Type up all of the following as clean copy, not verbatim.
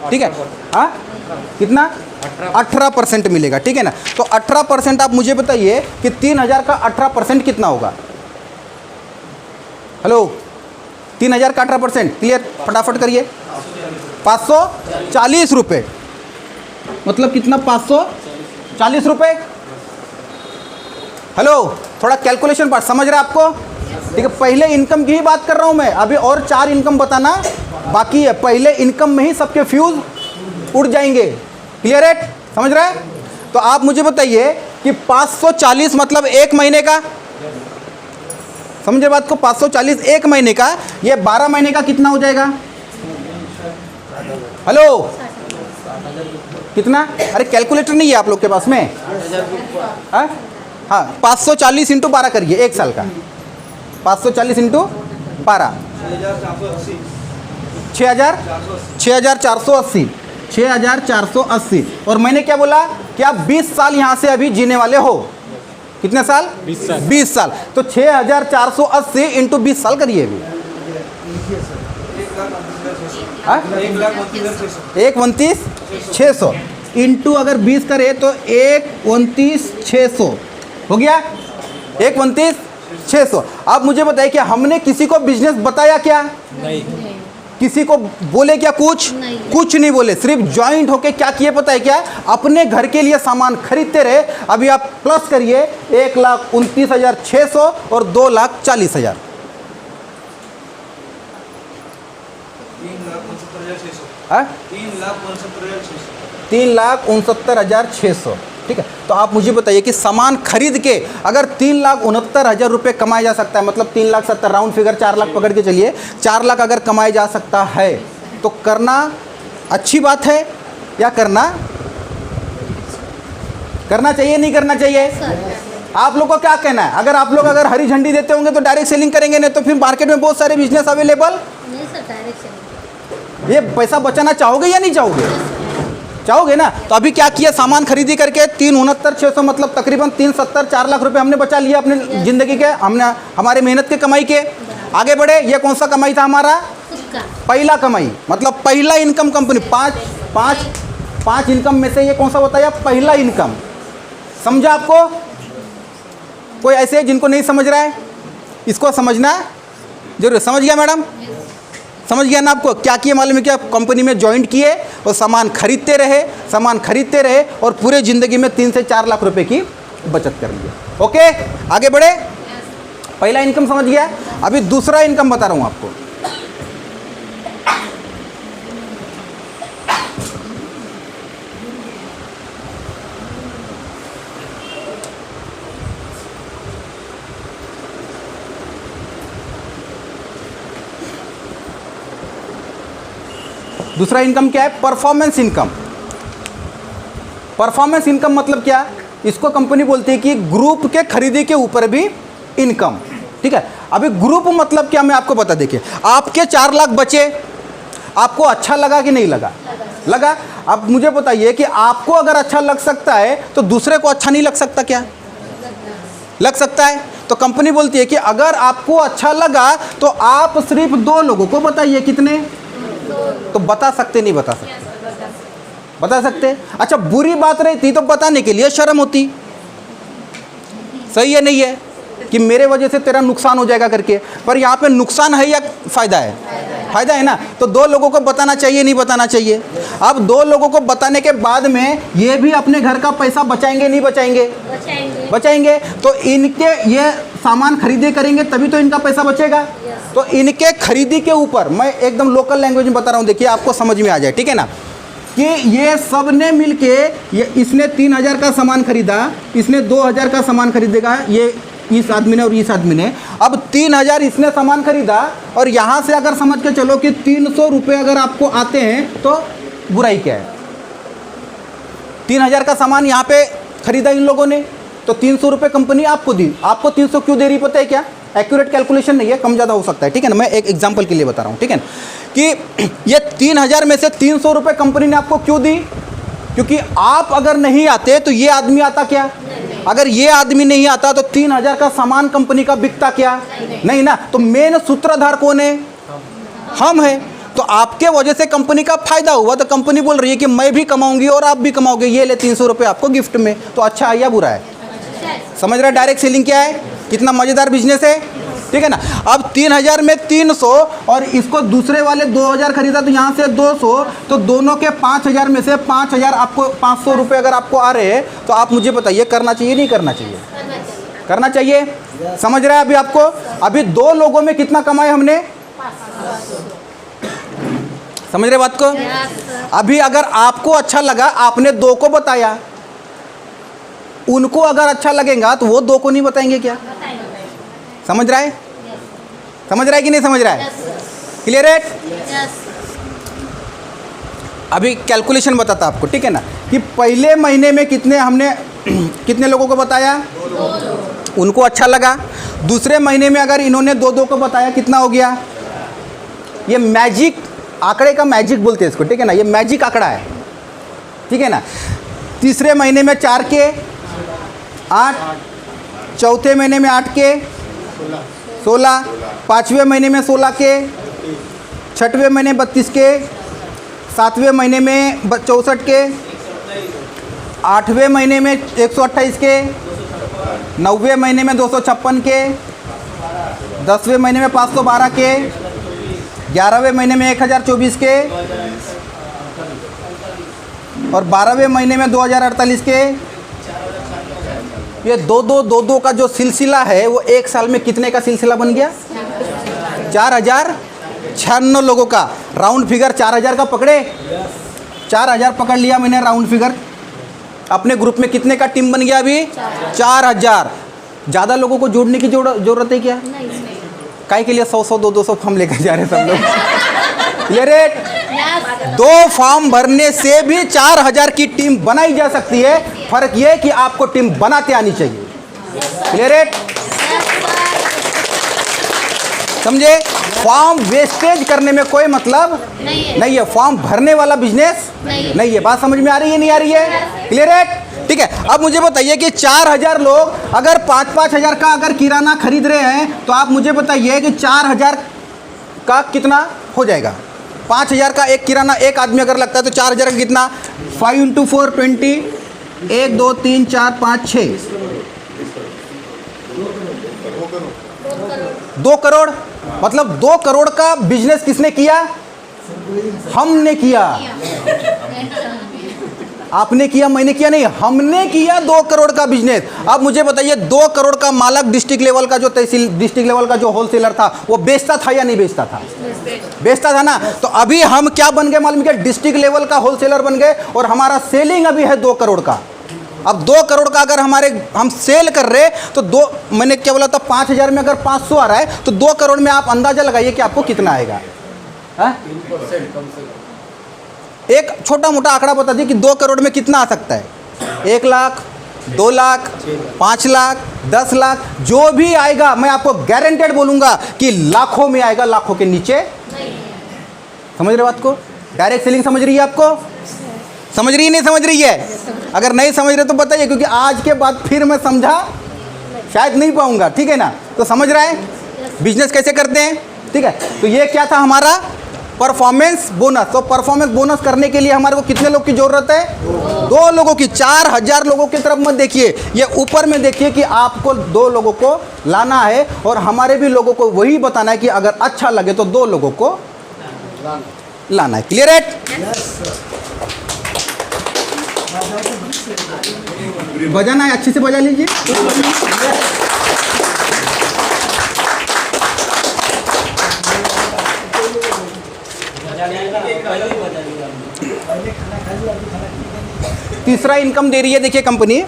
ठीक है। हाँ, कितना? 18% मिलेगा, ठीक है ना। तो 18% आप मुझे बताइए कि 3000 का 18% कितना होगा? हेलो, 3000 का 18%, क्लियर? फटाफट करिए। 540 रुपये, मतलब कितना? 540 रुपये। हेलो, थोड़ा कैलकुलेशन पार्ट समझ रहे हैं आपको? ठीक है, पहले इनकम की ही बात कर रहा हूं मैं, अभी और 4 इनकम बताना बाकी है। पहले इनकम में ही सबके फ्यूज उड़ जाएंगे। क्लियर है? समझ रहे हैं? तो आप मुझे बताइए कि 540 मतलब 1 महीने का, समझे बात को? 540 1 महीने का, ये 12 महीने का कितना हो जाएगा? हेलो, कितना? अरे कैलकुलेटर नहीं है आप लोग के पास में? हाँ, 540 इंटू 12 करिए, 1 साल का। 540 इंटू 12, 6480। 6480। और मैंने क्या बोला कि आप 20 साल यहाँ से अभी जीने वाले हो। कितने साल? 20 साल। 20 साल। तो 6480 इंटू 20 साल करिए अभी। 1,29,600 इंटू अगर 20 करे तो 1,29,600 हो गया। 1,29,600। अब मुझे बताइए कि हमने किसी को बिजनेस बताया क्या? नहीं। किसी को बोले क्या? कुछ नहीं बोले। सिर्फ ज्वाइंट होके क्या किए पता है क्या? अपने घर के लिए सामान खरीदते रहे। अभी आप प्लस करिए, 1,29,600 और 2,40,000। 3,69,600। ठीक है। तो आप मुझे बताइए कि सामान खरीद के अगर 3,69,000 रुपये कमाया जा सकता है, मतलब 3,70,000 राउंड फिगर 4 लाख पकड़ के चलिए, 4 लाख अगर कमाया जा सकता है तो करना अच्छी बात है या करना चाहिए, नहीं करना चाहिए? आप लोग को क्या कहना है? अगर आप लोग अगर हरी झंडी देते होंगे तो डायरेक्ट सेलिंग करेंगे, नहीं तो फिर मार्केट में बहुत सारे बिजनेस अवेलेबल। ये पैसा बचाना चाहोगे या नहीं चाहोगे? चाहोगे ना। तो अभी क्या किया? सामान खरीदी करके 3,69,600 मतलब तकरीबन 3,70,000 4 लाख रुपए हमने बचा लिया अपने ज़िंदगी के, हमने हमारे मेहनत के कमाई के। आगे बढ़े। ये कौन सा कमाई था हमारा? पहला कमाई, मतलब पहला इनकम कंपनी। पाँच इनकम में से ये कौन सा बताया? पहला इनकम। समझा आपको? कोई ऐसे जिनको नहीं समझ रहा है? इसको समझना जरूर। समझ गया मैडम? समझ गया ना आपको? क्या किए मालूम है क्या? कंपनी में ज्वाइंट किए और सामान खरीदते रहे और पूरे ज़िंदगी में 3 से 4 लाख रुपए की बचत कर लिए। ओके, आगे बढ़े। पहला इनकम समझ गया। अभी दूसरा इनकम बता रहा हूँ आपको। दूसरा इनकम क्या है? Performance income. परफॉर्मेंस इनकम मतलब क्या? इसको कंपनी बोलती है कि ग्रुप के खरीदी के ऊपर भी इनकम। ठीक है। अभी ग्रुप मतलब क्या मैं आपको बता, देखिए आपके 4 लाख बचे, आपको अच्छा लगा कि नहीं लगा? लगा। अब मुझे बताइए कि आपको अगर अच्छा लग सकता है तो दूसरे को अच्छा नहीं लग सकता क्या? लग सकता है। तो कंपनी बोलती है कि अगर आपको अच्छा लगा तो आप सिर्फ 2 लोगों को बताइए। कितने? तो बता सकते नहीं बता सकते? बता सकते। अच्छा, बुरी बात रहती तो बताने के लिए शर्म होती। सही है नहीं है कि मेरे वजह से तेरा नुकसान हो जाएगा करके। पर यहाँ पे नुकसान है या फायदा है? फायदा है ना। तो 2 लोगों को बताना चाहिए, नहीं बताना चाहिए? अब 2 लोगों को बताने के बाद में ये भी अपने घर का पैसा बचाएंगे, नहीं बचाएंगे? बचाएंगे। तो इनके ये सामान खरीदे करेंगे तभी तो इनका पैसा बचेगा। तो इनके खरीदी के ऊपर मैं एकदम लोकल लैंग्वेज में बता रहा हूँ, देखिए आपको समझ में आ जाए। ठीक है ना, कि ये सब ने मिलके, ये इसने 3,000 का सामान खरीदा, इसने 2,000 का सामान खरीदेगा, ये इस आदमी ने और इस आदमी ने। अब 3,000 इसने सामान खरीदा और यहाँ से अगर समझ के चलो कि 300 रुपये अगर आपको आते हैं तो बुराई क्या है? 3,000 का सामान यहाँ पे खरीदा इन लोगों ने तो 300 रुपये कंपनी आपको दी। आपको 300 क्यों दे रही पता है क्या? एक्यूरेट कैलकुलेशन नहीं है, कम ज़्यादा हो सकता है। ठीक है ना, मैं एक एग्जांपल के लिए बता रहा हूँ। ठीक है ना, कि ये 3,000 में से 300 रुपये कंपनी ने आपको क्यों दी? क्योंकि आप अगर नहीं आते तो ये आदमी आता क्या? अगर ये आदमी नहीं आता तो 3,000 का सामान कंपनी का बिकता क्या? नहीं ना। तो मेन सूत्रधार कौन है? हम है। तो आपके वजह से कंपनी का फायदा हुआ, तो कंपनी बोल रही है कि मैं भी कमाऊंगी और आप भी कमाओगे, ये ले 300 रुपये आपको गिफ्ट में। तो अच्छा है या बुरा है? समझ रहे? डायरेक्ट सेलिंग क्या है, कितना मज़ेदार बिजनेस है, ठीक है ना। अब 3000 में 300 और इसको दूसरे वाले 2000 खरीदा, तो यहाँ से 200, तो दोनों के 5000 में से 5000 आपको 500 रुपये अगर आपको आ रहे हैं, तो आप मुझे बताइए करना चाहिए नहीं करना चाहिए? करना चाहिए। समझ रहे हैं अभी आपको? अभी 2 लोगों में कितना कमाए हमने? समझ रहे बात को? अभी अगर आपको अच्छा लगा, आपने 2 को बताया, उनको अगर अच्छा लगेगा तो वो 2 को नहीं बताएंगे क्या? समझ रहा है? समझ रहा है कि नहीं समझ रहा है? क्लियर है? अभी कैलकुलेशन बताता आपको, ठीक है ना, कि पहले महीने में कितने हमने कितने लोगों को बताया, उनको अच्छा लगा। दूसरे महीने में अगर इन्होंने 2-2 को बताया, कितना हो गया? ये मैजिक आंकड़े का मैजिक बोलते हैं इसको, ठीक है ना, ये मैजिक आंकड़ा है, ठीक है ना। तीसरे महीने में 4 के 8, चौथे महीने में 8 के 16, पाँचवें महीने में 16 के, छठवें महीने 32 के, सातवें महीने में 64 के, आठवें महीने में 128 के, 9वें महीने में 256 के, 10वें महीने में 512 के, 11वें महीने में 1024 के और 12वें महीने में 2048 के। ये 2-2 का जो सिलसिला है वो एक साल में कितने का सिलसिला बन गया? 4096 लोगों का। राउंड फिगर 4000 का पकड़े, 4000 पकड़ लिया मैंने राउंड फिगर। अपने ग्रुप में कितने का टीम बन गया अभी? 4000। ज़्यादा लोगों को जोड़ने की जरूरत है क्या? काहे के लिए 100-100 200 फॉर्म लेकर जा रहे सब लोग? क्लियर है? 2 फॉर्म भरने से भी 4000 की टीम बनाई जा सकती है। फर्क ये है कि आपको टीम बनाते आनी चाहिए। क्लियर है? समझे? फॉर्म वेस्टेज करने में कोई मतलब नहीं है। फॉर्म भरने वाला बिजनेस नहीं है। बात समझ में आ रही है नहीं आ रही है? क्लियर है? ठीक है। अब मुझे बताइए कि 4000 लोग अगर 5-5 हज़ार का अगर किराना खरीद रहे हैं, तो आप मुझे बताइए कि 4000 का कितना हो जाएगा? 5000 का एक किराना एक आदमी अगर लगता है तो 4000 का कितना? 5 × 4 20, 1 2 3 4 5 6, 2 करोड़। मतलब 2 करोड़ का बिजनेस किसने किया? हमने किया। आपने किया, मैंने किया नहीं, हमने किया 2 करोड़ का बिजनेस। अब मुझे बताइए 2 करोड़ का मालक डिस्ट्रिक्ट लेवल का जो तहसील डिस्ट्रिक्ट लेवल का जो होलसेलर था, वो बेचता था या नहीं बेचता था? बेचता था ना। तो अभी हम क्या बन गए मालूम? क्या डिस्ट्रिक्ट लेवल का होलसेलर बन गए और हमारा सेलिंग अभी है 2 करोड़ का। अब 2 करोड़ का अगर हम सेल कर रहे तो मैंने क्या बोला था, 5000 में अगर 500 आ रहा है तो 2 करोड़ में आप अंदाजा लगाइए कि आपको कितना आएगा। एक छोटा मोटा आंकड़ा बता दिए कि 2 करोड़ में कितना आ सकता है? 1 लाख, 2 लाख, 5 लाख, 10 लाख, जो भी आएगा मैं आपको गारंटेड बोलूंगा कि लाखों में आएगा, लाखों के नीचे। समझ रहे बात को? डायरेक्ट सेलिंग समझ रही है आपको? समझ रही है नहीं समझ रही है? अगर नहीं समझ रहे तो बताइए, क्योंकि आज के बाद फिर मैं समझा शायद नहीं पाऊंगा, ठीक है ना। तो समझ रहा है बिजनेस कैसे करते हैं, ठीक है। तो ये क्या था हमारा परफॉर्मेंस बोनस। तो परफॉर्मेंस बोनस करने के लिए हमारे को कितने लोग की जरूरत है? 2 लोगों की। 4000 लोगों की तरफ मत देखिए, ये ऊपर में देखिए कि आपको 2 लोगों को लाना है और हमारे भी लोगों को वही बताना है कि अगर अच्छा लगे तो 2 लोगों को लाना है। क्लियर है? बजाना है, अच्छे से बजा लीजिए। तीसरा इनकम दे रही है, देखिए कंपनी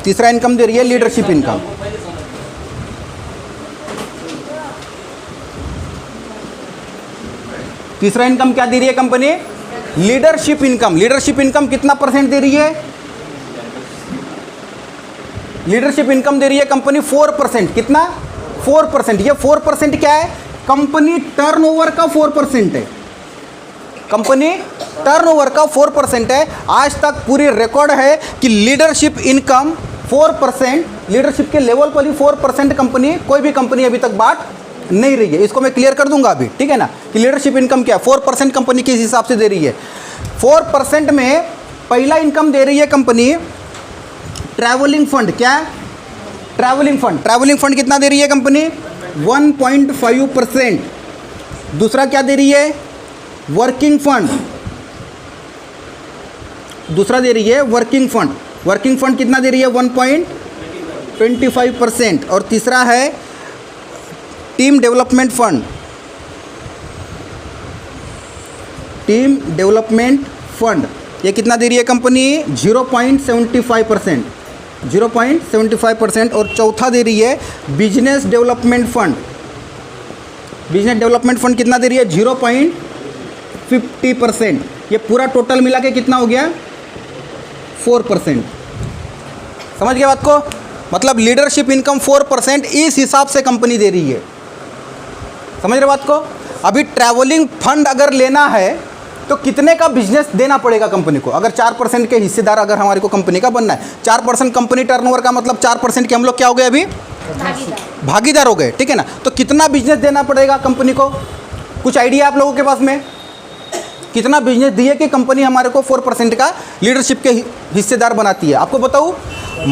तीसरा इनकम दे रही है लीडरशिप इनकम। तीसरा इनकम क्या दे रही है company? Leadership income. Leadership income कितना % दे रही है? लीडरशिप इनकम दे रही है कंपनी 4%। कितना? 4%। ये 4% क्या है? कंपनी टर्नओवर का 4% है। कंपनी टर्नओवर का 4% है। आज तक पूरी रिकॉर्ड है कि लीडरशिप इनकम 4%, लीडरशिप के लेवल पर ही 4% कंपनी, कोई भी कंपनी अभी तक बात नहीं रही है। इसको मैं क्लियर कर दूंगा अभी, ठीक है ना, कि लीडरशिप इनकम क्या है। 4% कंपनी किस हिसाब से दे रही है। 4% में पहला इनकम दे रही है कंपनी ट्रैवलिंग फंड। क्या है? Travelling fund. ट्रैवलिंग फंड कितना दे रही है कंपनी? 1.5%। दूसरा क्या दे रही है? Working fund. दूसरा दे रही है वर्किंग फंड। वर्किंग फंड कितना दे रही है? 1.25%। और तीसरा है team development fund. Team development fund ये कितना दे रही है कंपनी? 0.75%। 0.75%। और चौथा दे रही है business development fund. Business development fund कितना दे रही है? 0.50%। ये पूरा टोटल मिला के कितना हो गया? 4%। समझ गए बात को? मतलब लीडरशिप इनकम 4% इस हिसाब से कंपनी दे रही है। समझ रहे बात को? अभी ट्रैवलिंग फंड अगर लेना है तो कितने का बिजनेस देना पड़ेगा कंपनी को? अगर 4% के हिस्सेदार अगर हमारे को कंपनी का बनना है, 4% कंपनी टर्नओवर का मतलब 4% के हम लोग क्या हो गए अभी? भागीदार हो गए, ठीक है ना। तो कितना बिजनेस देना पड़ेगा कंपनी को? कुछ आइडिया आप लोगों के पास में? कितना बिजनेस दिए कि कंपनी हमारे को 4% का लीडरशिप के हिस्सेदार बनाती है? आपको बताऊँ,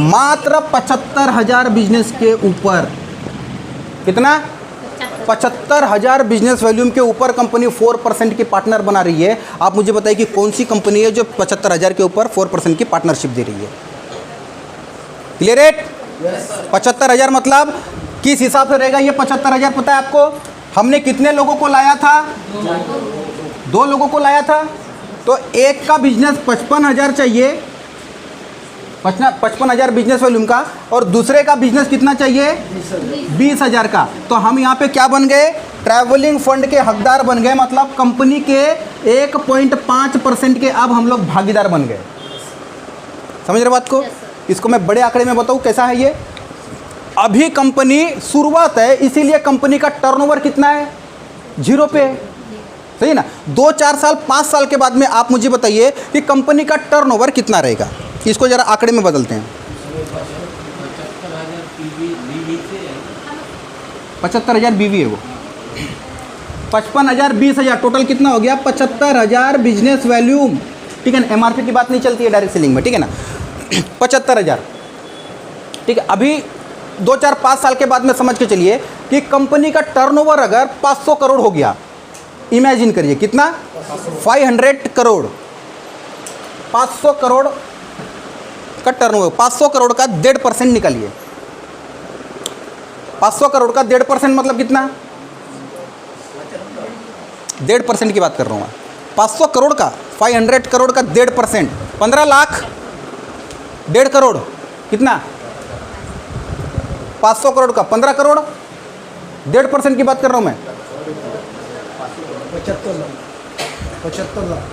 मात्र 75,000 बिजनेस के ऊपर। कितना? 75,000 बिजनेस वॉल्यूम के ऊपर कंपनी 4% की पार्टनर बना रही है। आप मुझे बताइए कि कौन सी कंपनी है जो 75,000 के ऊपर 4% की पार्टनरशिप दे रही है? क्लियर है? 75,000 मतलब किस हिसाब से रहेगा ये 75,000 पता है आपको? हमने कितने लोगों को लाया था? 2 लोगों को लाया था। तो एक का बिजनेस 55,000 चाहिए, 55,000 बिजनेस वॉल्यूम का, और दूसरे का बिजनेस कितना चाहिए? 20,000 का। तो हम यहाँ पे क्या बन गए? ट्रैवलिंग फंड के हकदार बन गए। मतलब कंपनी के 1.5% के अब हम लोग भागीदार बन गए। समझ रहे बात को? इसको मैं बड़े आंकड़े में बताऊँ कैसा है ये। अभी कंपनी शुरुआत है, इसीलिए कंपनी का टर्नओवर कितना है? 0 पे। सही ना? 2, 4 साल, 5 साल के बाद में आप मुझे बताइए कि कंपनी का टर्नओवर कितना रहेगा। इसको जरा आंकड़े में बदलते हैं। 75,000 बीवी है वो। 55,000 20,000 टोटल कितना हो गया? 75,000 बिजनेस वैल्यूम, ठीक है ना। एमआरपी की बात नहीं चलती है डायरेक्ट सेलिंग में, ठीक है ना। 75,000, ठीक है। अभी 2, 4, 5 साल के बाद में समझ के चलिए कि कंपनी का टर्नओवर अगर 500 करोड़ हो गया। इमेजिन करिए कितना? 500 करोड़। 500 करोड़ का टर्नओवर, 500 करोड़ का 1.5% निकालिए। 500 करोड़ का 1.5% मतलब कितना? 1.5% की बात कर रहा हूँ मैं। 500 करोड़ का, 500 करोड़ का 1.5%, 15 लाख। 1.5 करोड़ कितना? 500 करोड़ का 15 करोड़। 1.5% की बात कर रहा हूँ मैं।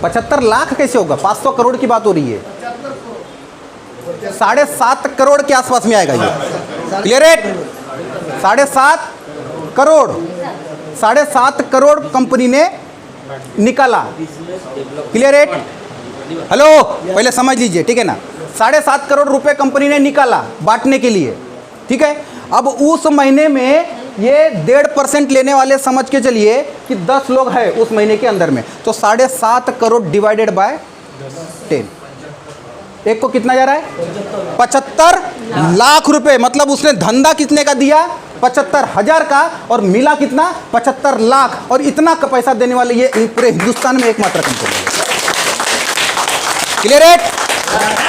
75 लाख कैसे होगा? 500 करोड़ की बात हो रही है। 7.5 करोड़ के आसपास में आएगा ये। क्लियर है? 7.5 करोड़। 7.5 करोड़ कंपनी ने निकाला। क्लियर है? हेलो, पहले समझ लीजिए, ठीक है ना। 7.5 करोड़ रुपए कंपनी ने निकाला बांटने के लिए, ठीक है। अब उस महीने में ये 1.5% लेने वाले समझ के चलिए कि 10 लोग हैं उस महीने के अंदर में, तो 7.5 करोड़ डिवाइडेड बाय 10, एक को कितना जा रहा है? 75 लाख रुपए। मतलब उसने धंधा कितने का दिया? 75,000 का, और मिला कितना? 75 लाख। और इतना का पैसा देने वाले ये पूरे हिंदुस्तान में एकमात्र कंपनी है। क्लियर है?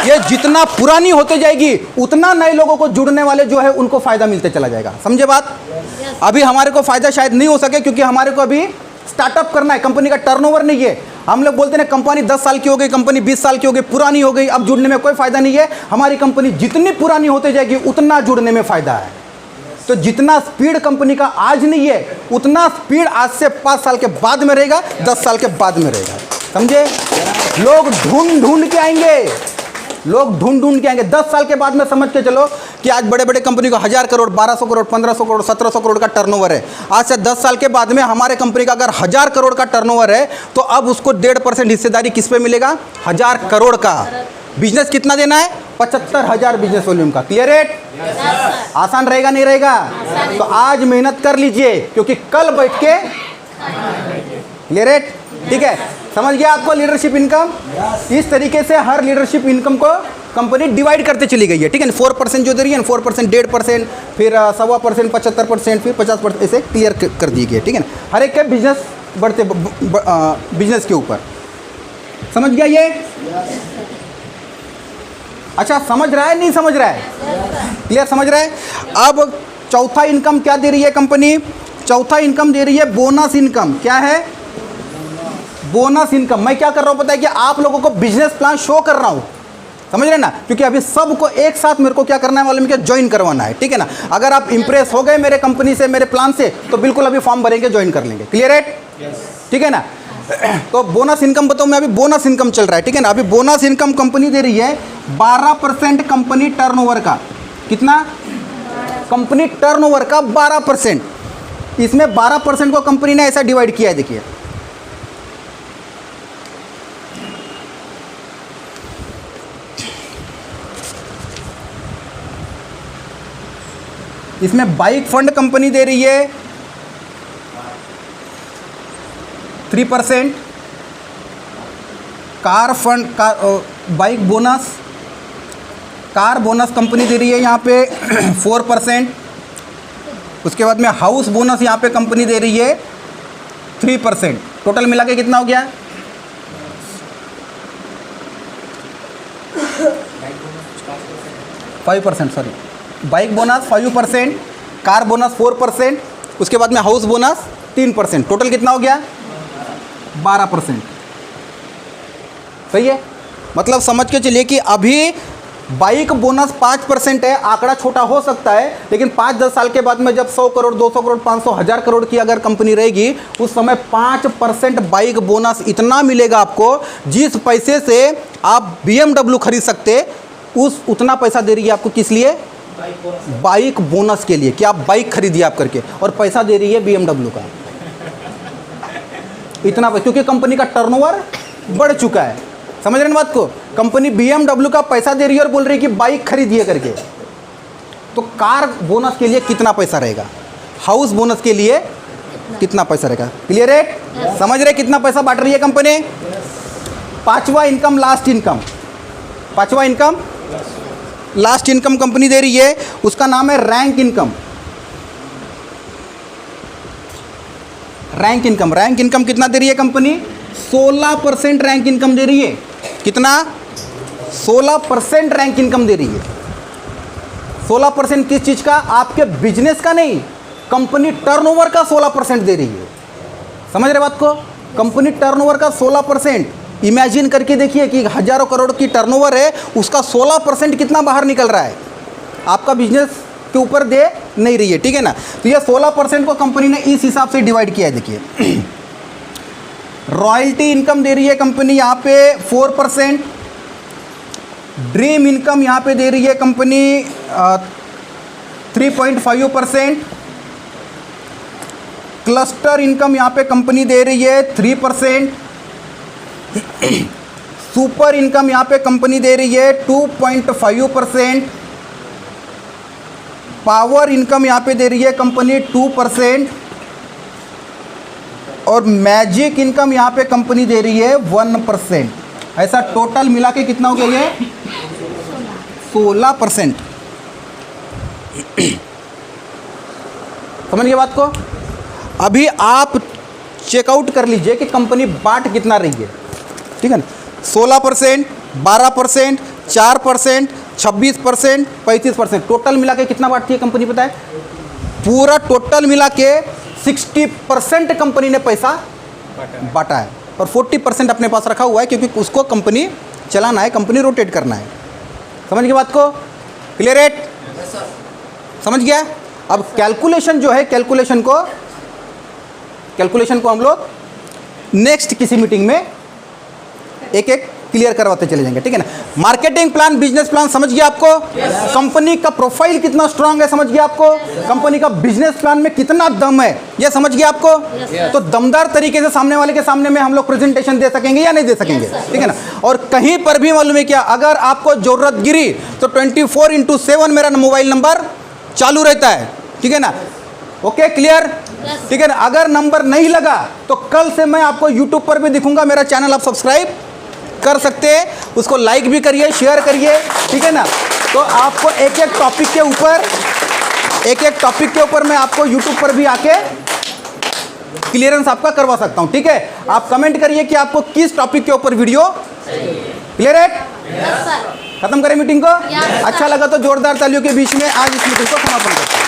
ये जितना पुरानी होते जाएगी उतना नए लोगों को जुड़ने वाले जो है उनको फायदा मिलते चला जाएगा। समझे बात? अभी हमारे को फायदा शायद नहीं हो सके क्योंकि हमारे को अभी स्टार्टअप करना है, कंपनी का टर्नओवर नहीं है। हम लोग बोलते हैं कंपनी 10 साल की हो गई, कंपनी 20 साल की हो गई, पुरानी हो गई, अब जुड़ने में कोई फायदा नहीं है। हमारी कंपनी जितनी पुरानी होते जाएगी उतना जुड़ने में फायदा है। तो जितना स्पीड कंपनी का आज नहीं है उतना स्पीड आज से 5 साल के बाद में रहेगा, 10 साल के बाद में रहेगा। समझे? लोग ढूंढ ढूंढ के आएंगे, लोग ढूंढ ढूंढ के आएंगे। 10 साल के बाद में समझ के चलो कि आज बड़े बड़े कंपनी को 1000 करोड़, 1200 करोड़, 1500 करोड़, 1700 करोड़ का टर्नओवर है। आज से 10 साल के बाद में हमारे कंपनी का अगर 1000 करोड़ का टर्नओवर है तो अब उसको 1.5% हिस्सेदारी किस पे मिलेगा? 1000 करोड़ का। बिजनेस कितना देना है? 75,000 बिजनेस वॉल्यूम का। Clear rate? आसान रहेगा नहीं रहेगा? तो आज मेहनत कर लीजिए क्योंकि कल बैठ के क्लियर रेट। ठीक है, समझ गया आपको लीडरशिप इनकम? इस तरीके से हर लीडरशिप इनकम को कंपनी डिवाइड करते चली गई है। ठीक है, 4% जो दे रही है, 4%, 1.5%, फिर 1.25%, 75%, फिर 50%, ऐसे क्लियर कर दिए गए। ठीक है ना, हर एक के बिजनेस बढ़ते बिजनेस के ऊपर। समझ गया ये? अच्छा, समझ रहा है नहीं समझ रहा है? क्लियर समझ रहा है? अब चौथा इनकम क्या दे रही है कंपनी? चौथा इनकम दे रही है बोनस इनकम। क्या है? Bonus income. मैं क्या कर रहा हूं पता है कि आप लोगों को बिजनेस प्लान शो कर रहा हूं, समझ रहे ना? क्योंकि अभी सबको एक साथ मेरे को क्या करना है मालूम है? ज्वाइन करवाना है। ठीक है ना? अगर आप इंप्रेस हो गए मेरे कंपनी से, मेरे प्लान से, तो बिल्कुल अभी फॉर्म भरेंगे, ज्वाइन कर लेंगे। क्लियर है? ठीक है ना? तो बोनस इनकम बताओ मैं, अभी बोनस इनकम चल रहा है। ठीक है ना? अभी बोनस इनकम कंपनी दे रही है 12% कंपनी टर्नओवर का। कितना? कंपनी टर्नओवर का 12%। इसमें 12% को कंपनी ने ऐसा डिवाइड किया है, देखिए। इसमें बाइक फंड कंपनी दे रही है 3%, कार फंड का bike bonus, car bonus company दे रही है यहाँ पे 4%। उसके बाद में हाउस बोनस यहाँ पे कंपनी दे रही है 3%। टोटल मिला के कितना हो गया? Five percent, sorry, bike bonus 5%, car bonus 4%, उसके बाद में हाउस बोनस 3%। टोटल कितना हो गया? 12%। सही है? मतलब समझ के चलिए कि अभी बाइक बोनस 5% है। आंकड़ा छोटा हो सकता है, लेकिन 5-10 साल के बाद में जब 100 करोड़, 200 करोड़, 500, 1000 करोड़ की अगर कंपनी रहेगी, उस समय 5% बाइक बोनस इतना मिलेगा आपको, जिस पैसे से आप BMW खरीद सकते, उतना पैसा दे रही है आपको। किस लिए? बाइक बोनस के लिए, कि आप बाइक खरीदिए आप करके, और पैसा दे रही है BMW का इतना, क्योंकि कंपनी का टर्नओवर बढ़ चुका है। समझ रहे हैं बात को? कंपनी BMW का पैसा दे रही है और बोल रही है कि बाइक खरीदिए करके। तो कार बोनस के लिए कितना पैसा रहेगा? हाउस बोनस के लिए कितना पैसा रहेगा? क्लियर है? समझ रहे कितना पैसा बांट रही है कंपनी? पांचवा इनकम, लास्ट इनकम। पांचवा इनकम, लास्ट इनकम कंपनी दे रही है, उसका नाम है rank income. Rank income, rank income कितना दे रही है कंपनी? 16% रैंक इनकम दे रही है। कितना? 16% रैंक इनकम दे रही है। 16% किस चीज का? आपके बिजनेस का नहीं, कंपनी टर्नओवर का 16% दे रही है। समझ रहे बात को? कंपनी टर्नओवर का 16%। इमेजिन करके देखिए कि हजारों करोड़ की टर्नओवर है, उसका 16% कितना बाहर निकल रहा है, आपका बिजनेस के ऊपर दे नहीं रही है। ठीक है ना? तो ये 16% को कंपनी ने इस हिसाब से डिवाइड किया है। देखिए, रॉयल्टी इनकम दे रही है कंपनी यहाँ पे 4%, ड्रीम इनकम यहाँ पे दे रही है कंपनी 3.5%, क्लस्टर इनकम यहाँ पे कंपनी दे रही है 3%, सुपर इनकम यहाँ पे कंपनी दे रही है 2.5%, पावर इनकम यहाँ पे दे रही है कंपनी 2%, और मैजिक इनकम यहाँ पे कंपनी दे रही है 1%। ऐसा टोटल मिला के कितना हो गया ये? 16%। समझ गए बात को? अभी आप चेकआउट कर लीजिए कि कंपनी बांट कितना रही है। ठीक है ना? 16%, 12%, 4%, 26%, 35%। टोटल मिला के कितना बांटती है कंपनी पता है? पूरा टोटल मिला के 60% कंपनी ने पैसा बांटा है, और 40% अपने पास रखा हुआ है, क्योंकि उसको कंपनी चलाना है, कंपनी रोटेट करना है। समझ गए बात को? क्लियर है? समझ गया? अब कैलकुलेशन जो है, कैलकुलेशन को हम लोग नेक्स्ट किसी मीटिंग में एक एक क्लियर करवाते चले जाएंगे, ठीक है ना। मार्केटिंग प्लान, बिजनेस प्लान समझ गया आपको? कंपनी का प्रोफाइल कितना स्ट्रांग है समझ गया आपको? कंपनी का बिजनेस प्लान में कितना दम है ये समझ गया आपको? तो दमदार तरीके से सामने वाले के सामने में हम लोग प्रेजेंटेशन दे सकेंगे या नहीं दे सकेंगे, ठीक है ना। और कहीं पर भी मालूम है क्या, अगर आपको जरूरत गिरी तो 24/7 मेरा मोबाइल नंबर चालू रहता है, ठीक है ना। ओके, क्लियर, ठीक है ना। अगर नंबर नहीं लगा तो कल से मैं आपको यूट्यूब पर भी दिखूंगा, मेरा चैनल आप सब्सक्राइब कर सकते हैं, उसको लाइक भी करिए, शेयर करिए, ठीक है ना। तो आपको एक एक टॉपिक के ऊपर मैं आपको यूट्यूब पर भी आके क्लियरेंस आपका करवा सकता हूं, ठीक है। आप कमेंट करिए कि आपको किस टॉपिक के ऊपर वीडियो क्लियर है। खत्म करें मीटिंग को? अच्छा लगा तो जोरदार तालियों के बीच में आज इस मीटिंग को समापन करते हैं।